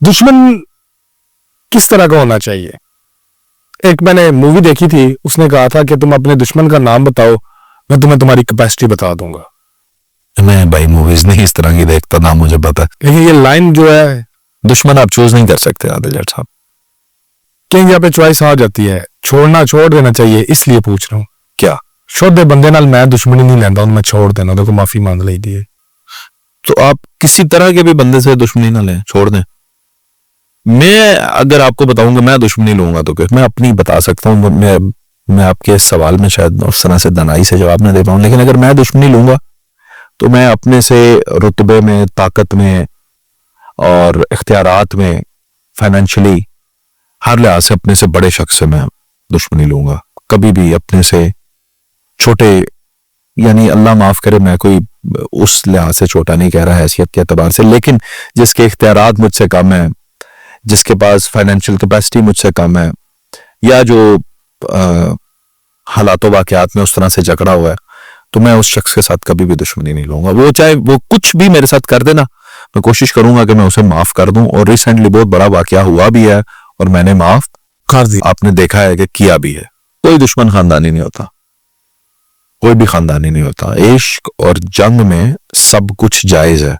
दुश्मन किस तरह का होना चाहिए? एक मैंने मूवी देखी थी, उसने कहा था कि तुम अपने दुश्मन का नाम बताओ, मैं तुम्हें तुम्हारी कैपेसिटी बता दूंगा। मैं भाई मूवीज नहीं इस तरह की देखता, ना मुझे पता। लेकिन ये लाइन जो है, दुश्मन आप चूज नहीं कर सकते आदिल जट साहब। कहीं यहाँ पे चॉइस आ जाती है, छोड़ना छोड़ देना चाहिए, इसलिए पूछ रहा हूँ। क्या शुद्ध बंदे नाल मैं दुश्मनी नहीं लेंदा, मैं छोड़ देना, देखो माफी मांग ली दी है। तो आप किसी तरह के भी बंदे से दुश्मनी ना लें, छोड़ दें। मैं अगर आपको बताऊंगा मैं दुश्मनी लूंगा तो मैं अपनी बता सकता हूँ। मैं आपके इस सवाल में शायद उस तरह से दनाई से जवाब ना दे पाऊं, लेकिन अगर मैं दुश्मनी लूंगा तो मैं अपने से रुतबे में, ताकत में और इख्तियारात में, फाइनेंशियली हर लिहाज से अपने से बड़े शख्स से मैं दुश्मनी लूंगा। कभी भी अपने से छोटे, यानी अल्लाह माफ करे मैं कोई उस लिहाज से छोटा नहीं कह रहा हैसियत के एतबार से, लेकिन जिसके इख्तियारात मुझसे कम है, जिसके पास फाइनेंशियल कैपेसिटी मुझसे कम है, या जो हालातों वाकयात में उस तरह से जकड़ा हुआ है, तो मैं उस शख्स के साथ कभी भी दुश्मनी नहीं लूंगा। वो चाहे वो कुछ भी मेरे साथ कर देना, मैं कोशिश करूंगा कि मैं उसे माफ कर दूं। और रिसेंटली बहुत बड़ा वाकया हुआ भी है और मैंने माफ कर दी। आपने देखा है कि किया भी है। कोई दुश्मन खानदानी नहीं होता, कोई भी खानदानी नहीं होता। इश्क और जंग में सब कुछ जायज है।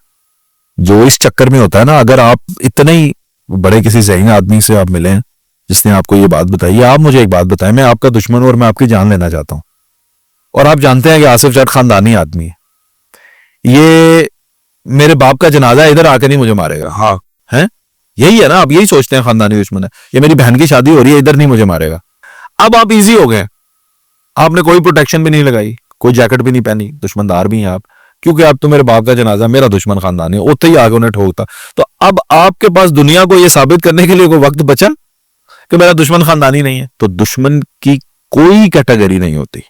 जो इस चक्कर में होता है ना, अगर आप इतने ही बड़े किसी ज़हीन आदमी से आप मिले जिसने आपको ये बात बताई, आप मुझे एक बात बताएं, मैं आपका दुश्मन हूं और मैं आपकी जान लेना चाहता हूं, और आप जानते हैं कि आसिफ जट खानदानी आदमी है, ये मेरे बाप का जनाजा इधर आके नहीं मुझे मारेगा। हाँ है, यही है ना, आप यही सोचते हैं खानदानी दुश्मन है। ये मेरी बहन की शादी हो रही है, इधर नहीं मुझे मारेगा। अब आप इजी हो गए, आपने कोई प्रोटेक्शन भी नहीं लगाई, कोई जैकेट भी नहीं पहनी, दुश्मनदार भी हैं आप, क्योंकि आप तो मेरे बाप का जनाजा, मेरा दुश्मन खानदानी है, उतने ही आगे उन्हें ठोकता। तो अब आपके पास दुनिया को यह साबित करने के लिए कोई वक्त बचा कि मेरा दुश्मन खानदानी नहीं है। तो दुश्मन की कोई कैटेगरी नहीं होती।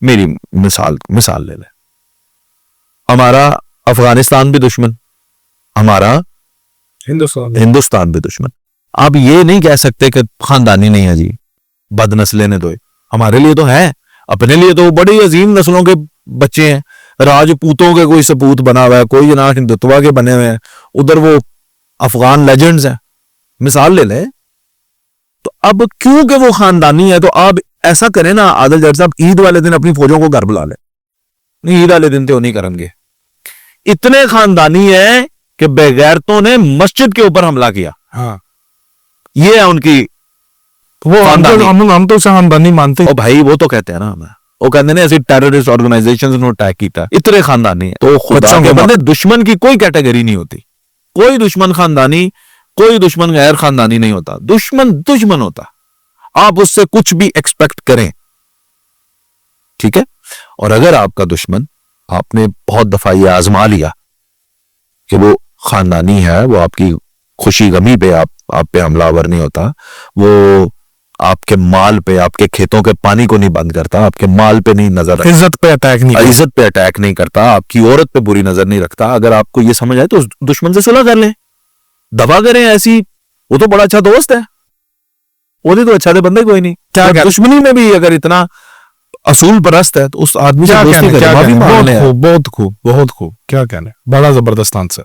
मेरी मिसाल ले ले, हमारा अफगानिस्तान भी दुश्मन, हमारा हिंदुस्तान भी दुश्मन। आप ये नहीं कह सकते कि खानदानी नहीं है जी, बदनस्ले ने दो, हमारे लिए तो है, अपने लिए तो बड़ी अजीम नस्लों के बच्चे हैं, राजपूतों के कोई सपूत बना हुआ है, कोई जना हिंदुत्वा के बने हुए हैं, उधर वो अफगान लेजेंड्स हैं, मिसाल ले ले। तो अब क्योंकि वो खानदानी है, तो आप ऐसा करें ना आदिल जट साहब, ईद वाले दिन अपनी फौजों को घर बुला ले। नहीं, ईद वाले दिन तो नहीं करेंगे। इतने खानदानी है कि बेगैरतों ने मस्जिद के ऊपर हमला किया। हाँ, ये है उनकी वो हम तो खानदानी मानते। ओ भाई, वो तो कहते हैं ना, हमें वो कहते हैं ऐसी टेररिस्ट ऑर्गेनाइजेशंस ने अटैक किया, इतने खानदानी है। तो खुदा के बंदे, दुश्मन की कोई कैटेगरी नहीं होती। कोई दुश्मन खानदानी, कोई दुश्मन गैर खानदानी नहीं होता। दुश्मन दुश्मन होता, आप उससे कुछ भी एक्सपेक्ट करें, ठीक है। और अगर आपका दुश्मन, आपने बहुत दफा ये आजमा लिया कि वो खानदानी है, वो आपकी खुशी गमी पे आप पे हमलावर नहीं होता, वो आपके माल पे, आपके खेतों के पानी को नहीं बंद करता, आपके माल पे नहीं नजर रखता, इज्जत पे अटैक नहीं करता, आपकी औरत पे बुरी नजर नहीं रखता, अगर आपको ये समझ आए तो उस दुश्मन से सुलह कर लें, दफा करें ऐसी। वो तो बड़ा अच्छा दोस्त है, वो तो अच्छा दे बंदे कोई नहीं। क्या दुश्मनी में भी अगर इतना असूल परस्त है तो उस आदमी से दोस्ती करें। बहुत खूब, बहुत खूब, क्या कहने, बड़ा जबरदस्त आंसर।